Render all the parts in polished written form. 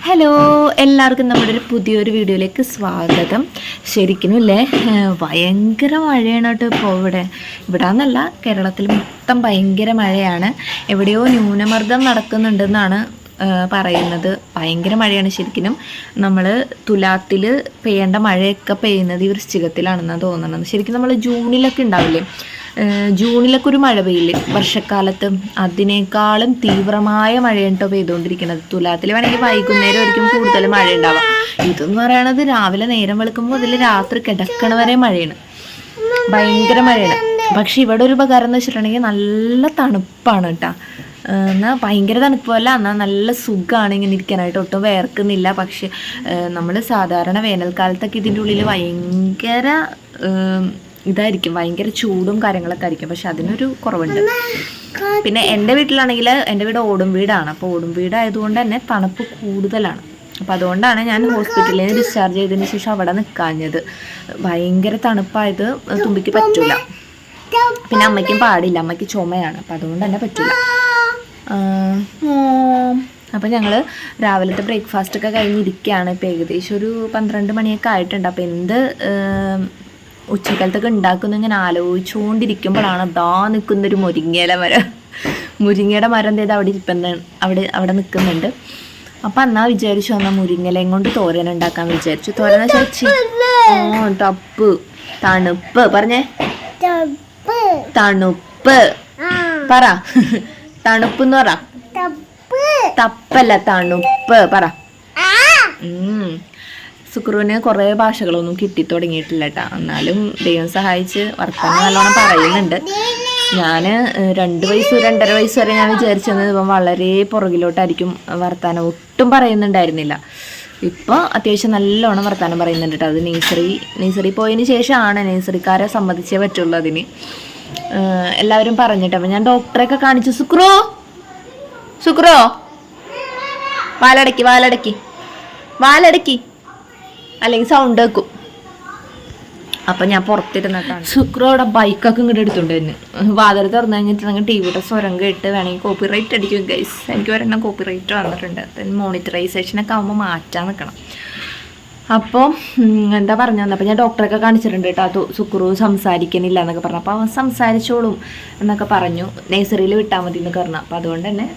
Hello, എല്ലാവർക്കും നമ്മുടെ ഒരു പുതിയൊരു വീഡിയോയിലേക്ക് സ്വാഗതം. ശരിക്കും ഇല്ലേ, ഭയങ്കര മഴയാണ് കേട്ടോ ഇപ്പോൾ ഇവിടെ എന്നല്ല, കേരളത്തിൽ മൊത്തം ഭയങ്കര മഴയാണ്. എവിടെയോ ന്യൂനമർദ്ദം നടക്കുന്നുണ്ടെന്നാണ് പറയുന്നത്. ഭയങ്കര മഴയാണ്. ശരിക്കും നമ്മൾ തുലാത്തിൽ പെയ്യേണ്ട മഴയൊക്കെ പെയ്യുന്നത് ഈ വൃശ്ചികത്തിലാണെന്നാണ് തോന്നുന്നത്. ശരിക്കും നമ്മൾ ജൂണിലൊക്കെ ഉണ്ടാവില്ലേ, ജൂണിലൊക്കെ ഒരു മഴ പെയ്യില്ലേ വർഷക്കാലത്ത്, അതിനേക്കാളും തീവ്രമായ മഴയാണ് കേട്ടോ പെയ്തുകൊണ്ടിരിക്കുന്നത്. തുലാത്തിൽ വേണമെങ്കിൽ വൈകുന്നേരം ആയിരിക്കും കൂടുതൽ മഴ ഉണ്ടാവുക. ഇതെന്ന് പറയണത് രാവിലെ നേരം വെളുക്കുമ്പോൾ അതിൽ രാത്രി കിടക്കണ വരെ മഴയാണ്, ഭയങ്കര മഴയാണ്. പക്ഷെ ഇവിടെ ഒരു ഉപകാരം എന്ന് വെച്ചിട്ടുണ്ടെങ്കിൽ നല്ല തണുപ്പാണ് കേട്ടോ. എന്നാൽ ഭയങ്കര തണുപ്പല്ല, എന്നാൽ നല്ല സുഖമാണ് ഇങ്ങനെ ഇരിക്കാനായിട്ട്, ഒട്ടും വേർക്കുന്നില്ല. പക്ഷെ നമ്മൾ സാധാരണ വേനൽക്കാലത്തൊക്കെ ഇതിൻ്റെ ഉള്ളിൽ ഭയങ്കര ഇതായിരിക്കും, ഭയങ്കര ചൂടും കാര്യങ്ങളൊക്കെ ആയിരിക്കും. പക്ഷെ അതിനൊരു കുറവുണ്ട്. പിന്നെ എൻ്റെ വീട്ടിലാണെങ്കിൽ, എൻ്റെ വീട് ഓടും വീടാണ്. അപ്പോൾ ഓടും വീടായതുകൊണ്ട് തന്നെ തണുപ്പ് കൂടുതലാണ്. അപ്പോൾ അതുകൊണ്ടാണ് ഞാൻ ഹോസ്പിറ്റലിൽ നിന്ന് ഡിസ്ചാർജ് ചെയ്തതിന് ശേഷം അവിടെ നിൽക്കാഞ്ഞത്. ഭയങ്കര തണുപ്പായത് തുമ്പിക്ക് പറ്റില്ല. പിന്നെ അമ്മയ്ക്കും പാടില്ല, അമ്മയ്ക്ക് ചുമയാണ്. അപ്പോൾ അതുകൊണ്ട് തന്നെ പറ്റില്ല. അപ്പോൾ ഞങ്ങൾ രാവിലത്തെ ബ്രേക്ക്ഫാസ്റ്റൊക്കെ കഴിഞ്ഞിരിക്കുകയാണ്. ഇപ്പോൾ ഏകദേശം ഒരു 12 മണിയൊക്കെ ആയിട്ടുണ്ട്. അപ്പോൾ എന്ത് ഉച്ചക്കാലത്തൊക്കെ ഉണ്ടാക്കുന്നു ഇങ്ങനെ ആലോചിച്ചുകൊണ്ടിരിക്കുമ്പോഴാണ് അതാ നിൽക്കുന്നൊരു മുരിങ്ങയില മരം. മുരിങ്ങയുടെ മരം എന്തേത് അവിടെ അവിടെ നിൽക്കുന്നുണ്ട്. അപ്പം എന്നാ വിചാരിച്ചു, എന്നാൽ മുരിങ്ങലയും കൊണ്ട് തോരൻ ഉണ്ടാക്കാൻ വിചാരിച്ചു. തോരൻ ചേച്ചി തപ്പ് തണുപ്പ് പറഞ്ഞേ, തണുപ്പ് പറ, തണുപ്പ് എന്ന് പറ, തപ്പല്ല തണുപ്പ് പറ. സുക്രുവിന് കുറേ ഭാഷകളൊന്നും കിട്ടി തുടങ്ങിയിട്ടില്ല കേട്ടോ. എന്നാലും ദൈവം സഹായിച്ച് വർത്തമാനം നല്ലോണം പറയുന്നുണ്ട്. ഞാൻ 2 വയസ്സ് 2.5 വയസ്സ് വരെ ഞാൻ വിചാരിച്ചത് ഇപ്പം വളരെ പുറകിലോട്ടായിരിക്കും വർത്തമാനം, ഒട്ടും പറയുന്നുണ്ടായിരുന്നില്ല. ഇപ്പോൾ അത്യാവശ്യം നല്ലോണം വർത്തമാനം പറയുന്നുണ്ട് കേട്ടോ. അത് നേഴ്സറി പോയതിന് ശേഷമാണ്, നേഴ്സറിക്കാരെ സമ്മതിച്ചേ പറ്റുള്ളൂ അതിന്, എല്ലാവരും പറഞ്ഞിട്ട്. അപ്പം ഞാൻ ഡോക്ടറെയൊക്കെ കാണിച്ചു. സുക്രോ വാലടക്കി അല്ലെങ്കിൽ സൗണ്ട് വെക്കും. അപ്പം ഞാൻ പുറത്തിരുന്നിട്ടാണ്. ശുക്രോടെ ബൈക്കൊക്കെ ഇങ്ങോട്ട് എടുത്തുകൊണ്ടിരുന്നു. വാതിൽ തുറന്നു കഴിഞ്ഞിട്ടുണ്ടെങ്കിൽ ടിവിയുടെ സ്വരം കേട്ട് വേണമെങ്കിൽ കോപ്പി റൈറ്റ് അടിക്കും ഗൈസ്. എനിക്ക് ഒരെണ്ണം കോപ്പി റൈറ്റ് വന്നിട്ടുണ്ട്. മോണിറ്ററൈസേഷനൊക്കെ ആകുമ്പോൾ മാറ്റാൻ നിൽക്കണം. അപ്പോൾ എന്താ പറഞ്ഞു, അപ്പോൾ ഞാൻ ഡോക്ടറൊക്കെ കാണിച്ചിട്ടുണ്ട് കേട്ടോ. അത് സുക്രു സംസാരിക്കുന്നില്ല എന്നൊക്കെ പറഞ്ഞു. അപ്പോൾ അവൻ സംസാരിച്ചോളും എന്നൊക്കെ പറഞ്ഞു. നേഴ്സറിയിൽ വിട്ടാൽ മതി എന്ന് പറഞ്ഞു. അപ്പോൾ അതുകൊണ്ട് തന്നെ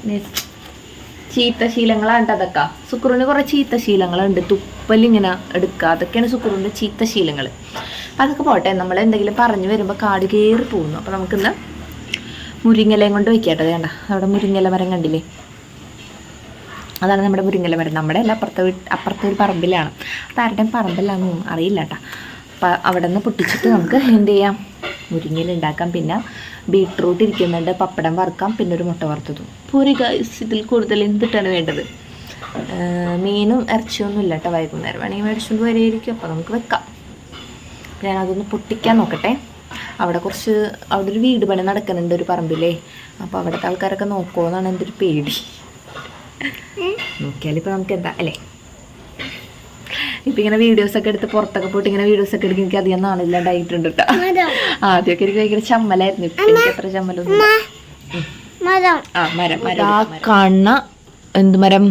ചീത്ത ശീലങ്ങളാണ് അതൊക്കെ. സുക്രുവിന് കുറേ ചീത്ത ശീലങ്ങളുണ്ട്. തുപ്പലിങ്ങനെ എടുക്കുക, അതൊക്കെയാണ് സുക്രുവിൻ്റെ ചീത്ത ശീലങ്ങൾ. അപ്പം അതൊക്കെ പോട്ടെ, നമ്മൾ എന്തെങ്കിലും പറഞ്ഞു വരുമ്പോൾ കാട് കയറി പോകുന്നു. അപ്പോൾ നമുക്കിന്ന് മുരിങ്ങലയും കൊണ്ട് വയ്ക്കാട്ടോ. വേണ്ട, അവിടെ മുരിങ്ങല മരം കണ്ടില്ലേ, അതാണ് നമ്മുടെ മുരിങ്ങല മരം. നമ്മുടെ അല്ല, അപ്പുറത്തെ ഒരു പറമ്പിലാണ്. അത് ആരുടെയും പറമ്പിലാണെന്ന് അറിയില്ല കേട്ടോ. അപ്പം അവിടെ നിന്ന് പൊട്ടിച്ചിട്ട് നമുക്ക് എന്ത് ചെയ്യാം, മുരിങ്ങയില ഉണ്ടാക്കാം. പിന്നെ ബീട്രൂട്ട് ഇരിക്കുന്നുണ്ട്, പപ്പടം വറുക്കാം, പിന്നെ ഒരു മുട്ട വറുത്തതും. പൂരി ഗൈസ്. ഇതിൽ കൂടുതൽ എന്തിട്ടാണ് വേണ്ടത്? മീനും ഇറച്ചിയൊന്നും ഇല്ല കേട്ടോ. വൈകുന്നേരം വേണമെങ്കിൽ മേടിച്ചുകൊണ്ട് വരെയായിരിക്കും. അപ്പോൾ നമുക്ക് വെക്കാം. ഞാനതൊന്ന് പൊട്ടിക്കാൻ നോക്കട്ടെ. അവിടെ ഒരു വീട് പണി നടക്കുന്നുണ്ട് ഒരു പറമ്പിലേ. അപ്പോൾ അവിടുത്തെ ആൾക്കാരൊക്കെ നോക്കുമോ എന്നാണ് എൻ്റെ ഒരു പേടി. നോക്കിയാലിപ്പോൾ നമുക്ക് എന്താ അല്ലേ. ഇപ്പം ഇങ്ങനെ വീഡിയോസൊക്കെ എടുത്ത് പുറത്തൊക്കെ പോയിട്ട് ഇങ്ങനെ വീഡിയോസൊക്കെ എടുക്കും. എനിക്ക് അധികം നാണില്ലാണ്ടായിട്ടുണ്ട് കേട്ടോ. ആദ്യമൊക്കെ എനിക്ക് ഭയങ്കര ചമ്മലായിരുന്നു. ഇപ്പം എനിക്ക് അത്ര ചമ്മലൊന്നും. മരം കാണുന്ന എന്ത് മരം,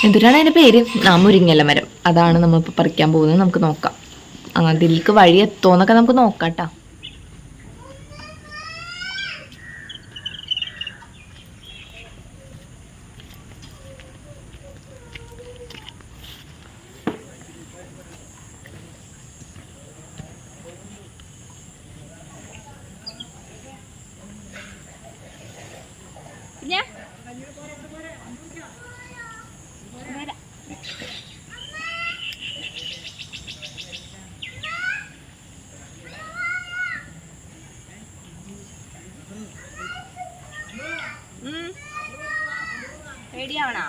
എന്തിനാണ് അതിൻ്റെ പേര്? മുരിങ്ങല മരം. അതാണ് നമ്മളിപ്പോൾ പറിക്കാൻ പോകുന്നത്. നമുക്ക് നോക്കാം, അതിലേക്ക് വഴി എത്തുമോന്നൊക്കെ നമുക്ക് നോക്കാം കേട്ടോ. പേടിയാവണോ?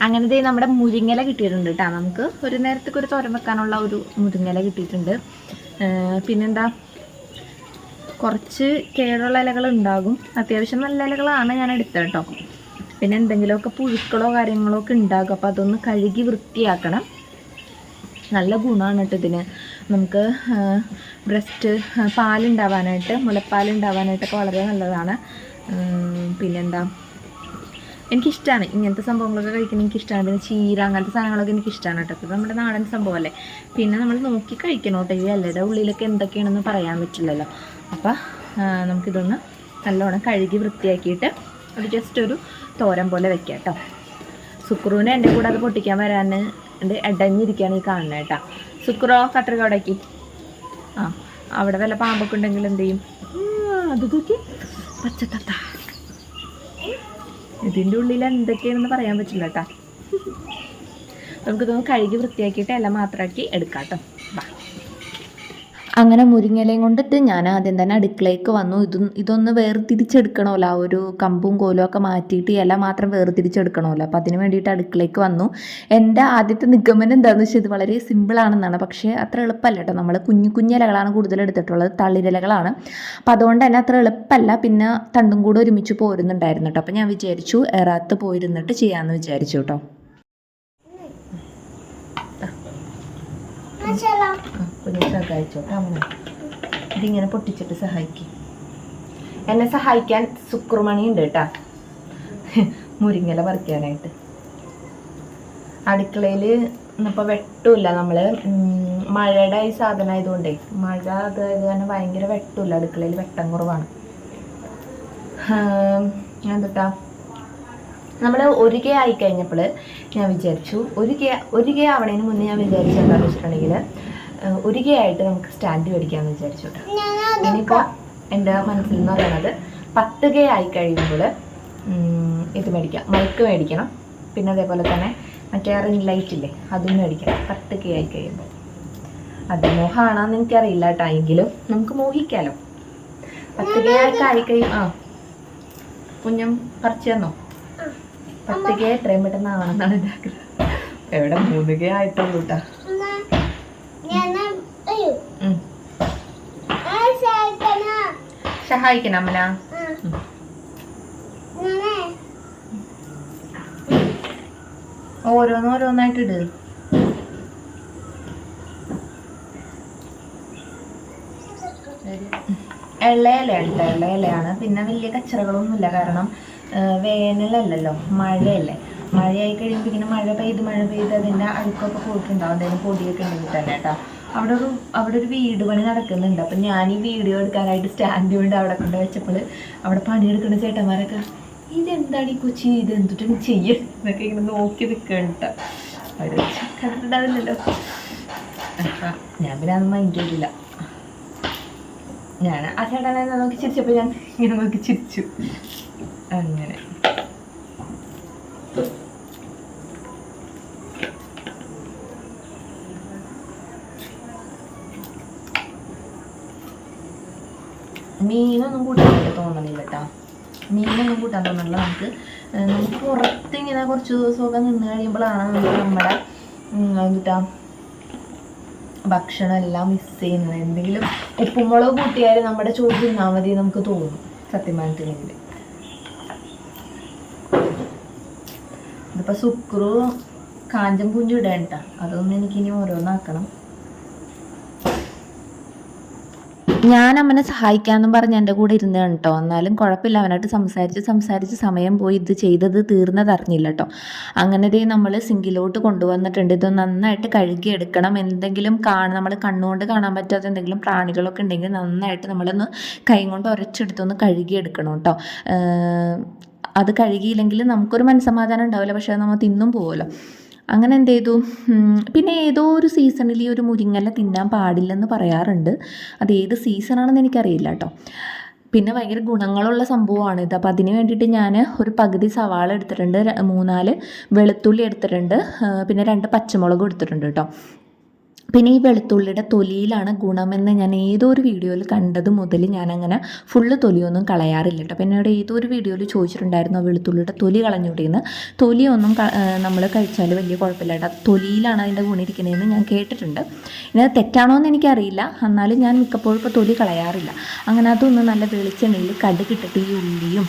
അങ്ങനത്തെ നമ്മുടെ മുരിങ്ങല കിട്ടിയിട്ടുണ്ട് കേട്ടോ. നമുക്ക് ഒരു നേരത്തേക്ക് ഒരു തോരൻ വെക്കാനുള്ള ഒരു മുരിങ്ങല കിട്ടിയിട്ടുണ്ട്. പിന്നെന്താ, കുറച്ച് കേടുള്ള ഇലകൾ ഉണ്ടാകും. അത്യാവശ്യം നല്ല ഇലകളാണ് ഞാൻ എടുത്തത് കേട്ടോ. പിന്നെ എന്തെങ്കിലുമൊക്കെ പുഴുക്കളോ കാര്യങ്ങളോ ഒക്കെ ഉണ്ടാകും. അപ്പോൾ അതൊന്ന് കഴുകി വൃത്തിയാക്കണം. നല്ല ഗുണമാണ് കേട്ടോ ഇതിന്. നമുക്ക് ബ്രസ്റ്റ് പാലുണ്ടാവാനായിട്ട്, മുലപ്പാലുണ്ടാവാനായിട്ടൊക്കെ വളരെ നല്ലതാണ്. പിന്നെന്താ, എനിക്കിഷ്ടമാണ് ഇങ്ങനത്തെ സംഭവങ്ങളൊക്കെ കഴിക്കുന്നത്, എനിക്കിഷ്ടമാണ്. പിന്നെ ചീര അങ്ങനത്തെ സാധനങ്ങളൊക്കെ എനിക്കിഷ്ടമാണ് കേട്ടോ. ഇത് നമ്മുടെ നാടൻ സംഭവമല്ലേ. പിന്നെ നമ്മൾ നോക്കി കഴിക്കണം കേട്ടോ. ഈ ഇലയുടെ ഉള്ളിലൊക്കെ എന്തൊക്കെയാണെന്ന് പറയാൻ പറ്റില്ലല്ലോ. അപ്പോൾ നമുക്കിതൊന്ന് നല്ലോണം കഴുകി വൃത്തിയാക്കിയിട്ട് ഒരു ജസ്റ്റ് ഒരു തോരൻ പോലെ വെക്കാം കേട്ടോ. സുക്രൂന് എൻ്റെ കൂടെ അത് പൊട്ടിക്കാൻ വരാൻ അടഞ്ഞിരിക്കുകയാണ് ഈ കാണുന്നത് കേട്ടോ. സുക്രോ കത്രിക ഉടക്കി. അവിടെ വല്ല പാമ്പൊക്കെ ഉണ്ടെങ്കിൽ എന്ത് ചെയ്യും? അത് നോക്കി പച്ചത്തത്ത. ഇതിൻ്റെ ഉള്ളിൽ എന്തൊക്കെയാണെന്ന് പറയാൻ പറ്റില്ല കേട്ടോ. നമുക്കിതൊന്ന് കഴുകി വൃത്തിയാക്കിയിട്ട് എല്ലാം മാത്രമാക്കി എടുക്കാം കേട്ടോ. അങ്ങനെ മുരിങ്ങയിലയും കൊണ്ടിട്ട് ഞാൻ ആദ്യം തന്നെ അടുക്കളയ്ക്ക് വന്നു. ഇതൊന്ന് വേർതിരിച്ചെടുക്കണമല്ലോ. ആ ഒരു കമ്പും കോലും ഒക്കെ മാറ്റിയിട്ട് ഇല മാത്രം വേർതിരിച്ചെടുക്കണമല്ലോ. അപ്പോൾ അതിന് വേണ്ടിയിട്ട് അടുക്കളയ്ക്ക് വന്നു. എൻ്റെ ആദ്യത്തെ നിഗമനം എന്താണെന്ന് വെച്ചാൽ ഇത് വളരെ സിമ്പിളാണെന്നാണ്. പക്ഷേ അത്ര എളുപ്പമല്ല കേട്ടോ. നമ്മൾ കുഞ്ഞു ഇലകളാണ് കൂടുതൽ എടുത്തിട്ടുള്ളത്, തളിരിലകളാണ്. അപ്പോൾ അതുകൊണ്ട് തന്നെ അത്ര എളുപ്പമല്ല. പിന്നെ തണ്ടും കൂടെ ഒരുമിച്ച് പോരുന്നുണ്ടായിരുന്നു കേട്ടോ. അപ്പോൾ ഞാൻ വിചാരിച്ചു എറാത്ത് പോയിരുന്നിട്ട് ചെയ്യാമെന്ന് വിചാരിച്ചു കേട്ടോ. കുഞ്ഞു സഹായിച്ചോട്ടോ. അങ്ങനെ ഇതിങ്ങനെ പൊട്ടിച്ചിട്ട് സഹായിക്കും. എന്നെ സഹായിക്കാൻ സുക്രുമണി ഉണ്ട് കേട്ടോ, മുരിങ്ങല പറിക്കാനായിട്ട്. അടുക്കളയിൽ ഇന്നിപ്പോൾ വെട്ടുമില്ല. നമ്മൾ മഴയുടെ ഈ സാധനം ആയതുകൊണ്ടേ, മഴ അതായത് തന്നെ ഭയങ്കര വെട്ടുമില്ല. അടുക്കളയിൽ വെട്ടം കുറവാണ്. എന്തുട്ടാ, നമ്മൾ ഒരു കെ ആയിക്കഴിഞ്ഞപ്പോൾ ഞാൻ വിചാരിച്ചു, ഒരു കെ ആവണതിന് മുന്നേ ഞാൻ വിചാരിച്ചെന്താണെന്ന് വെച്ചിട്ടുണ്ടെങ്കിൽ ഒരു കെ ആയിട്ട് നമുക്ക് സ്റ്റാൻഡ് മേടിക്കാമെന്ന് വിചാരിച്ചു കേട്ടോ. ഇനിയിപ്പോൾ എൻ്റെ മനസ്സിൽ നിന്ന് പറയുന്നത് 10 കെ ആയി കഴിയുമ്പോൾ ഇത് മേടിക്കാം, മൈക്ക് മേടിക്കണം. പിന്നെ അതേപോലെ തന്നെ മറ്റേ റിംഗ് ലൈറ്റ് ഇല്ലേ, അതും മേടിക്കണം 10 കെ ആയി കഴിയുമ്പോൾ. അത് മോഹമാണെന്ന് എനിക്കറിയില്ല കേട്ടോ. എങ്കിലും നമുക്ക് മോഹിക്കാമല്ലോ. 10 കെ ഒക്കെ ആയിക്കഴിയും. കുഞ്ഞം പറിച്ചു തന്നോ? 10 കെ എത്രയും പെട്ടെന്ന് ആവണമെന്നാണ് എൻ്റെ ആഗ്രഹം. എവിടെ 3 കെ ആയിട്ടുള്ളൂ കേട്ടോ. സഹായിക്കണം അമ്മന. ഓരോന്നായിട്ട് ഇട്. ഇലയാണ്. പിന്നെ വലിയ കച്ചറകളൊന്നുമില്ല. കാരണം വേനലല്ലല്ലോ, മഴയല്ലേ. മഴയായി കഴിയുമ്പോൾ ഇങ്ങനെ മഴ പെയ്ത് അതിൻ്റെ അഴുക്കൊക്കെ പോയിട്ടുണ്ടാവും. എന്തെങ്കിലും പൊടിയൊക്കെ ഉണ്ടെങ്കിൽ തന്നെ കേട്ടോ. അവിടെ ഒരു വീട് പണി നടക്കുന്നുണ്ട്. അപ്പം ഞാൻ ഈ വീഡിയോ എടുക്കാനായിട്ട് സ്റ്റാൻഡ് കൊണ്ട് അവിടെ കൊണ്ട് വെച്ചപ്പോൾ അവിടെ പണിയെടുക്കുന്ന ചേട്ടന്മാരൊക്കെ ഇതെന്താണ് ഈ കൊച്ചി, ഇത് എന്തിട്ടാണ് എന്നൊക്കെ ഇങ്ങനെ നോക്കി നിൽക്കണ്ട. അവർ കണ്ടിട്ടുണ്ടാവില്ലല്ലോ. ഞാൻ പിന്നെ അതൊന്നും മൈൻഡ് ചെയ്തില്ല. ഞാൻ ആ ചേട്ടനെ നോക്കി ചിരിച്ചപ്പോൾ ഞാൻ ഇങ്ങനെ നോക്കി ചിരിച്ചു. അങ്ങനെ മീനൊന്നും കൂട്ടാൻ തോന്നണില്ല കേട്ടോ. മീനൊന്നും കൂട്ടാൻ തോന്നണില്ല. നമുക്ക് പുറത്ത് ഇങ്ങനെ കുറച്ച് ദിവസമൊക്കെ നിന്ന് കഴിയുമ്പോഴാണ് നമ്മുടെ എന്തിട്ടാ ഭക്ഷണം എല്ലാം മിസ് ചെയ്യുന്നത്. എന്തെങ്കിലും ഉപ്പുമുളക് കൂട്ടിയാൽ നമ്മുടെ ചോറ് തിന്നാൽ മതി നമുക്ക് തോന്നും സത്യം പറഞ്ഞിട്ടുണ്ടെങ്കിൽ. ഇതിപ്പോൾ സുക്രു കാഞ്ചം പൂഞ്ചു ഇടാൻ കേട്ടോ. അതൊന്നും എനിക്കിനി ഓരോന്നാക്കണം. ഞാൻ അവനെ സഹായിക്കാമെന്നും പറഞ്ഞ് എൻ്റെ കൂടെ ഇരുന്ന് കേട്ടോ. എന്നാലും കുഴപ്പമില്ല, അവനായിട്ട് സംസാരിച്ച് സമയം പോയി. ഇത് ചെയ്തത് തീർന്നതറിഞ്ഞില്ല കേട്ടോ. അങ്ങനെ നമ്മൾ സിങ്കിലോട്ട് കൊണ്ടുവന്നിട്ടുണ്ട്. ഇത് നന്നായിട്ട് കഴുകിയെടുക്കണം. എന്തെങ്കിലും നമ്മൾ കണ്ണുകൊണ്ട് കാണാൻ പറ്റാത്ത എന്തെങ്കിലും പ്രാണികളൊക്കെ ഉണ്ടെങ്കിൽ നന്നായിട്ട് നമ്മളൊന്ന് കൈ കൊണ്ട് ഉരച്ചെടുത്തൊന്ന് കഴുകിയെടുക്കണം കേട്ടോ. അത് കഴുകിയില്ലെങ്കിൽ നമുക്കൊരു മനസ്സമാധാനം ഉണ്ടാവില്ല. പക്ഷേ നമ്മൾ തിന്നും പോകുമല്ലോ. അങ്ങനെ എന്ത് ചെയ്തു, പിന്നെ ഏതോ ഒരു സീസണിൽ ഈ ഒരു മുരിങ്ങല തിന്നാൻ പാടില്ലെന്ന് പറയാറുണ്ട്. അത് ഏത് സീസണാണെന്ന് എനിക്കറിയില്ല കേട്ടോ. പിന്നെ ഭയങ്കര ഗുണങ്ങളുള്ള സംഭവമാണിത്. അപ്പോൾ അതിന് വേണ്ടിയിട്ട് ഞാൻ ഒരു പകുതി സവാള എടുത്തിട്ടുണ്ട്, 3-4 വെളുത്തുള്ളി എടുത്തിട്ടുണ്ട്, പിന്നെ 2 പച്ചമുളകും എടുത്തിട്ടുണ്ട് കേട്ടോ. പിന്നെ ഈ വെളുത്തുള്ളിയുടെ തൊലിയിലാണ് ഗുണമെന്ന് ഞാൻ ഏതോ ഒരു വീഡിയോയിൽ കണ്ടത് മുതൽ ഞാനങ്ങനെ ഫുള്ള് തൊലിയൊന്നും കളയാറില്ല കേട്ടോ. അപ്പോൾ എന്നോട് ഏതോ ഒരു വീഡിയോയിൽ ചോദിച്ചിട്ടുണ്ടായിരുന്നു വെളുത്തുള്ളിയുടെ തൊലി കളഞ്ഞുകൂടിയെന്ന്. തൊലിയൊന്നും നമ്മൾ കഴിച്ചാൽ വലിയ കുഴപ്പമില്ല കേട്ടോ, തൊലിയിലാണ് അതിൻ്റെ ഗുണിരിക്കുന്നതെന്ന് ഞാൻ കേട്ടിട്ടുണ്ട്. ഇനി അത് തെറ്റാണോ എന്ന് എനിക്കറിയില്ല, എന്നാലും ഞാൻ മിക്കപ്പോഴും ഇപ്പോൾ തൊലി കളയാറില്ല. അങ്ങനെ അതൊന്ന് നല്ല വെളിച്ചെണ്ണയിൽ കടുകിട്ടിട്ട് ഈ ഉള്ളിയും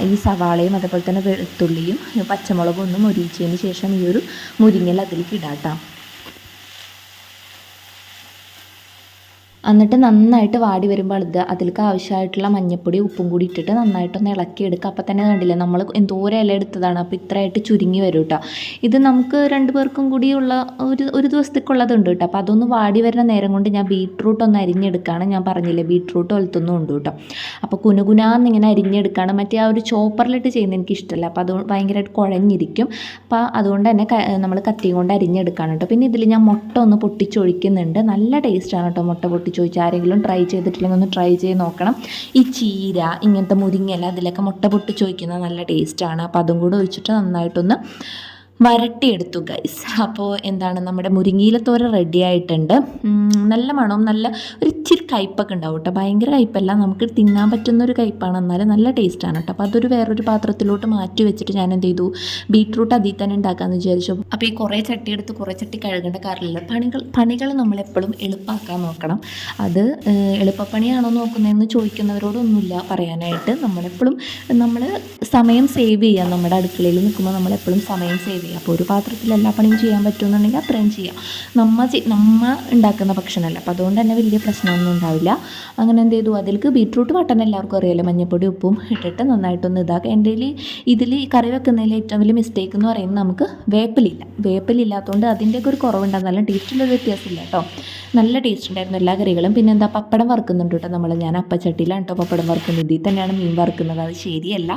ഈ സവാളയും അതേപോലെ തന്നെ വെളുത്തുള്ളിയും പച്ചമുളകും ഒന്നും മൊരിയിച്ചതിന് ശേഷം ഈ ഒരു മുരിങ്ങൽ അതിലേക്ക് ഇടാം കേട്ടോ. എന്നിട്ട് നന്നായിട്ട് വാടി വരുമ്പോൾ അതിലേക്ക് ആവശ്യമായിട്ടുള്ള മഞ്ഞൾപ്പൊടി ഉപ്പും കൂടി ഇട്ടിട്ട് നന്നായിട്ടൊന്ന് ഇളക്കിയെടുക്കുക. അപ്പം തന്നെ കണ്ടില്ലേ നമ്മൾ എന്തോരം ഇല എടുത്തതാണ്, അപ്പോൾ ഇത്രയായിട്ട് ചുരുങ്ങി വരും കേട്ടോ. ഇത് നമുക്ക് 2 പേർക്കും കൂടിയുള്ള ഒരു ദിവസത്തേക്കുള്ളതുണ്ട് കേട്ടോ. അപ്പോൾ അതൊന്ന് വാടി വരുന്ന നേരം കൊണ്ട് ഞാൻ ബീട്രൂട്ട് ഒന്ന് അരിഞ്ഞെടുക്കുകയാണ്. ഞാൻ പറഞ്ഞില്ലേ ബീട്രൂട്ട് ഒലത്തൊന്നും ഉണ്ട് കേട്ടോ. അപ്പോൾ കുനുകുനാന്ന് ഇങ്ങനെ അരിഞ്ഞെടുക്കുകയാണ്. മറ്റേ ആ ഒരു ചോപ്പറിലിട്ട് ചെയ്യുന്നത് എനിക്കിഷ്ടമല്ല, അപ്പോൾ അത് ഭയങ്കരമായിട്ട് കുഴഞ്ഞിരിക്കും. അപ്പോൾ അതുകൊണ്ട് തന്നെ നമ്മൾ കത്തിയും കൊണ്ട് അരിഞ്ഞെടുക്കുകയാണ് കേട്ടോ. പിന്നെ ഇതിൽ ഞാൻ മുട്ട ഒന്ന് പൊട്ടിച്ചൊഴിക്കുന്നുണ്ട്. നല്ല ടേസ്റ്റാണ് കേട്ടോ മുട്ട ചോദിച്ചാൽ ആരെങ്കിലും ട്രൈ ചെയ്തിട്ടില്ലെങ്കിൽ ഒന്ന് ട്രൈ ചെയ്ത് നോക്കണം. ഈ ചീര ഇങ്ങനത്തെ മുരിങ്ങയില അതിലൊക്കെ മുട്ട ചോദിക്കുന്നത് നല്ല ടേസ്റ്റാണ്. അപ്പോൾ അതും കൂടെ ഒഴിച്ചിട്ട് നന്നായിട്ടൊന്ന് വരട്ടിയെടുത്തു ഗൈസ്. അപ്പോൾ എന്താണ് നമ്മുടെ മുരിങ്ങയിലത്തോര റെഡി ആയിട്ടുണ്ട്. നല്ല മണവും നല്ല ഒരു ഇച്ചിരി കയ്പ്പൊക്കെ ഉണ്ടാവും കേട്ടോ. ഭയങ്കര കയ്പ്പല്ല, നമുക്ക് തിന്നാൻ പറ്റുന്നൊരു കയ്പ്പാണ്, എന്നാലും നല്ല ടേസ്റ്റാണ് കേട്ടോ. അപ്പോൾ അതൊരു വേറൊരു പാത്രത്തിലോട്ട് മാറ്റി വെച്ചിട്ട് ഞാൻ എന്ത് ചെയ്തു, ബീട്രൂട്ട് അതിൽ തന്നെ ഉണ്ടാക്കാമെന്ന് വിചാരിച്ചു. അപ്പോൾ ഈ കുറേ ചട്ടി എടുത്ത് കുറേ ചട്ടി കഴുകേണ്ട കാര്യമില്ല. പണികൾ നമ്മളെപ്പോഴും എളുപ്പമാക്കാൻ നോക്കണം. അത് എളുപ്പപ്പണിയാണോ നോക്കുന്നതെന്ന് ചോദിക്കുന്നവരോടൊന്നുമില്ല പറയാനായിട്ട്. നമ്മളെപ്പോഴും നമ്മൾ സമയം സേവ് ചെയ്യുക. നമ്മുടെ അടുക്കളയിൽ നിൽക്കുമ്പോൾ നമ്മളെപ്പോഴും സമയം സേവ് ചെയ്യുക. അപ്പോൾ ഒരു പാത്രത്തിൽ എല്ലാ പണിയും ചെയ്യാൻ പറ്റുമെന്നുണ്ടെങ്കിൽ അത്രയും ചെയ്യാം. നമ്മ ഉണ്ടാക്കുന്ന ഭക്ഷണമല്ല, അപ്പോൾ അതുകൊണ്ട് തന്നെ വലിയ പ്രശ്നമൊന്നും ഉണ്ടാവില്ല. അങ്ങനെ എന്ത് ചെയ്തു, അതിലേക്ക് ബീട്രൂട്ട് വട്ടൻ എല്ലാവർക്കും അറിയാമല്ലോ, മഞ്ഞൾപ്പൊടി ഉപ്പും ഇട്ടിട്ട് നന്നായിട്ടൊന്ന് ഇതാക്കുക. എൻ്റെ ഇതിൽ ഈ കറി വെക്കുന്നതിൽ ഏറ്റവും വലിയ മിസ്റ്റേക്ക് എന്ന് പറയുന്നത് നമുക്ക് വേപ്പിലില്ലാത്തതുകൊണ്ട് അതിൻ്റെയൊക്കെ ഒരു കുറവുണ്ടെന്നാലും ടേസ്റ്റിലൊരു വ്യത്യാസമില്ല കേട്ടോ. നല്ല ടേസ്റ്റ് ഉണ്ടായിരുന്നു എല്ലാ കറികളും. പിന്നെ എന്താ പപ്പടം വറുക്കുന്നുണ്ട് കേട്ടോ ഞാൻ അപ്പച്ചട്ടിയിലാണ് കേട്ടോ പപ്പടം വറുക്കുന്നത്. ഇതിൽ തന്നെയാണ് മീൻ വറുക്കുന്നത്, അത് ശരിയല്ല,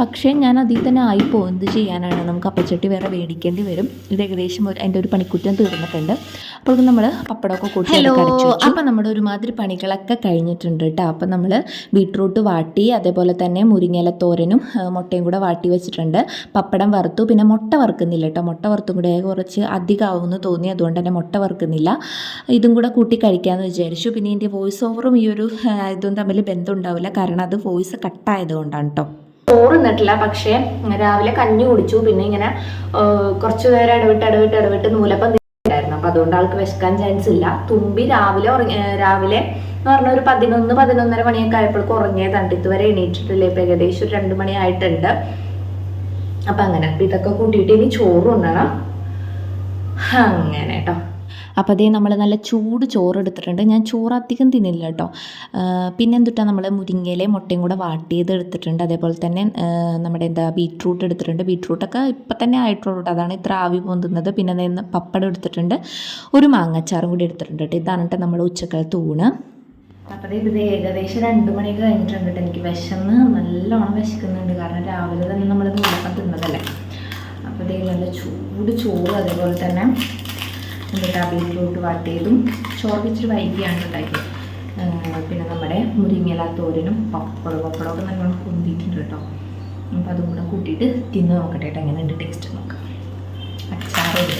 പക്ഷേ ഞാൻ അതിൽ തന്നെ ആയിപ്പോകും. എന്ത് ചെയ്യാനാണ്, നമുക്ക് അപ്പച്ചട്ടി വേറെ മേടിക്കേണ്ടി വരും. ഇത് ഏകദേശം അതിൻ്റെ ഒരു പണിക്കുറ്റം തീർന്നിട്ടുണ്ട്. അപ്പോൾ നമ്മൾ പപ്പടമൊക്കെ കൂട്ടി അപ്പോൾ നമ്മുടെ ഒരുമാതിരി പണികളൊക്കെ കഴിഞ്ഞിട്ടുണ്ട് കേട്ടോ. അപ്പോൾ നമ്മൾ ബീട്രൂട്ട് വാട്ടി, അതേപോലെ തന്നെ മുരിങ്ങയില തോരനും മുട്ടയും കൂടെ വാട്ടി വെച്ചിട്ടുണ്ട്. പപ്പടം വറുത്തു, പിന്നെ മുട്ട വറുക്കുന്നില്ല കേട്ടോ. മുട്ട വറുത്തും കൂടെ കുറച്ച് അധികമാവുമെന്ന് തോന്നി, അതുകൊണ്ട് തന്നെ മുട്ട വറുക്കുന്നില്ല. ഇതും കൂടെ കൂട്ടി കഴിക്കാമെന്ന് വിചാരിച്ചു. പിന്നെ എൻ്റെ വോയിസ് ഓവറും ഈ ഒരു ഇതും തമ്മിൽ ബന്ധം ഉണ്ടാവില്ല, കാരണം അത് വോയിസ് കട്ടായതുകൊണ്ടാണ് കേട്ടോ. ചോറ് നിന്നിട്ടില്ല, പക്ഷേ രാവിലെ കഞ്ഞി കുടിച്ചു. പിന്നെ ഇങ്ങനെ കുറച്ച് നേരം ഇടവിട്ട് നൂലപ്പം തിന്നിട്ടായിരുന്നു. അപ്പം അതുകൊണ്ട് ആൾക്ക് വിശക്കാൻ ചാൻസ് ഇല്ല. തുമ്പി രാവിലെ എന്ന് പറഞ്ഞാൽ ഒരു 11-11:30 മണിയൊക്കെ ആയപ്പോഴേക്കും ഉറങ്ങിയതാണ്. ഇതുവരെ എണീറ്റിട്ടില്ല. ഇപ്പം ഏകദേശം ഒരു 2 മണി ആയിട്ടുണ്ട്. അപ്പം അങ്ങനെ ഇതൊക്കെ കൂട്ടിയിട്ട് ഇനി ചോറ് ഉണ്ണണം. അങ്ങനെ കേട്ടോ. അപ്പോൾ അതേ നമ്മൾ നല്ല ചൂട് ചോറ് എടുത്തിട്ടുണ്ട്. ഞാൻ ചോറ് അധികം തിന്നില്ല കേട്ടോ. പിന്നെ എന്തുട്ടാ, നമ്മൾ മുരിങ്ങയിലയും മുട്ടയും കൂടെ വാട്ടിയത് എടുത്തിട്ടുണ്ട്. അതേപോലെ തന്നെ നമ്മുടെ ബീട്രൂട്ട് എടുത്തിട്ടുണ്ട്. ബീട്രൂട്ടൊക്കെ ഇപ്പം തന്നെ ആയിട്ടുള്ളൂ, അതാണ് ഇത്ര ആവി പൊന്തുന്നത്. പിന്നെ പപ്പടം എടുത്തിട്ടുണ്ട്, ഒരു മാങ്ങച്ചാറും കൂടി എടുത്തിട്ടുണ്ട് കേട്ടോ. ഇതാണ് കേട്ടോ നമ്മുടെ ഉച്ചക്കാലത്ത് ഊണ്. അപ്പോൾ ഇത് ഏകദേശം 2 മണിയൊക്കെ കഴിഞ്ഞിട്ടുണ്ട് കേട്ടോ. എനിക്ക് നല്ലോണം വിശക്കുന്നുണ്ട്, കാരണം രാവിലെ തന്നെ നമ്മൾ നൂലപ്പം തിന്നതല്ലേ. അപ്പോൾ ഇതേ നല്ല ചൂട് ചോറ്, അതേപോലെ തന്നെ ബീട്രൂട്ട് വാട്ടിയതും ചോറ് ഇച്ചിരി വൈകിയാണ് ഉണ്ടാക്കിയത്. പിന്നെ നമ്മുടെ മുരിങ്ങയില തോരനും പപ്പടമൊക്കെ നല്ലോണം പൊന്തിയിട്ടുണ്ട് കേട്ടോ. അപ്പോൾ അതും കൂടെ കൂട്ടിയിട്ട് തിന്ന് നോക്കട്ടെ കേട്ടോ, എങ്ങനെയുണ്ട് ടേസ്റ്റ് നോക്കാം. അച്ചാറുണ്ട്.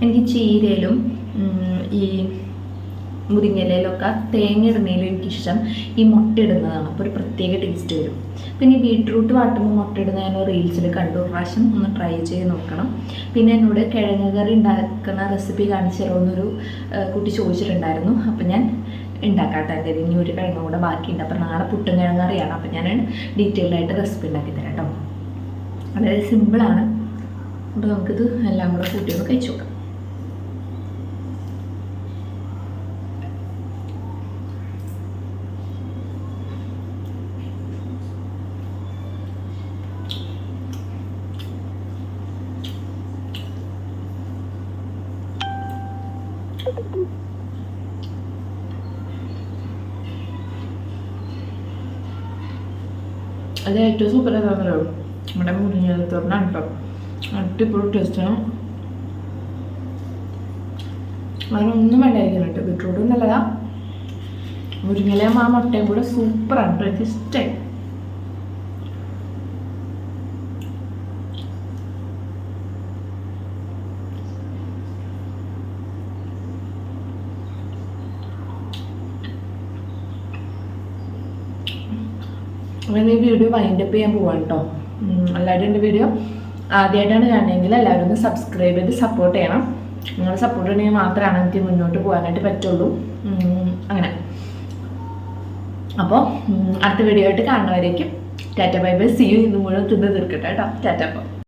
എനിക്ക് ചീരയിലും ഈ മുരിങ്ങയിലൊക്കെ തേങ്ങ ഇടുന്നതിലും എനിക്കിഷ്ടം ഈ മുട്ട ഇടുന്നതാണ്. അപ്പോൾ ഒരു പ്രത്യേക ടേസ്റ്റ് വരും. പിന്നെ ഈ ബീട്രൂട്ട് വാട്ടുമ്പോൾ മുട്ട ഇടുന്ന ഞാൻ റീൽസിൽ കണ്ടു, പ്രാവശ്യം ഒന്ന് ട്രൈ ചെയ്ത് നോക്കണം. പിന്നെ എന്നോട് കിഴങ്ങ് കറി ഉണ്ടാക്കുന്ന റെസിപ്പി കാണിച്ചു തരുമെന്നൊരു കുട്ടി ചോദിച്ചിട്ടുണ്ടായിരുന്നു. അപ്പോൾ ഞാൻ ഉണ്ടാക്കാത്ത എൻ്റെ ഇനി ഒരു കിഴങ്ങും കൂടെ ബാക്കിയുണ്ട്. അപ്പോൾ നാളെ പുട്ടും കിഴങ്ങ് കറിയാണ്. അപ്പോൾ ഞാൻ ഡീറ്റെയിൽഡായിട്ട് റെസിപ്പി ഉണ്ടാക്കി തരാം കേട്ടോ. വളരെ സിമ്പിളാണ്. അപ്പോൾ നമുക്കിത് എല്ലാം കൂടെ കൂട്ടിയൊന്ന് കഴിച്ചു നോക്കാം. അത് ഏറ്റവും സൂപ്പർ ഏതാണല്ലോ നമ്മുടെ മുരിങ്ങയിലത്തോരനാണ് കേട്ടോ. അടിപൊളി ടേസ്റ്റാണ്. അതിനൊന്നും വേണ്ടായിരിക്കണം കേട്ടോ. ബീട്രൂട്ടും നല്ലതാ, മുരിങ്ങയിലയും ആ മുട്ടയും കൂടെ സൂപ്പറാണ് കേട്ടോ. എനിക്ക് ഇഷ്ടമായി. അങ്ങനെ ഈ വീഡിയോ വൈൻഡപ്പ് ചെയ്യാൻ പോവാണ് കേട്ടോ. എല്ലാവരും എൻ്റെ വീഡിയോ ആദ്യമായിട്ടാണ് കാണുന്നതെങ്കിൽ എല്ലാവരും ഒന്ന് സബ്സ്ക്രൈബ് ചെയ്ത് സപ്പോർട്ട് ചെയ്യണം. നിങ്ങളുടെ സപ്പോർട്ട് ഉണ്ടെങ്കിൽ മാത്രമാണ് എനിക്ക് മുന്നോട്ട് പോകാനായിട്ട് പറ്റുള്ളൂ. അങ്ങനെ അപ്പോൾ അടുത്ത വീഡിയോ ആയിട്ട് കാണുന്നവരേക്കും tata bye bye, see you. ഇന്ന് മുഴുവൻ തിന്ന് തീർക്കട്ടെ കേട്ടോ. ടാറ്റ. അപ്പോൾ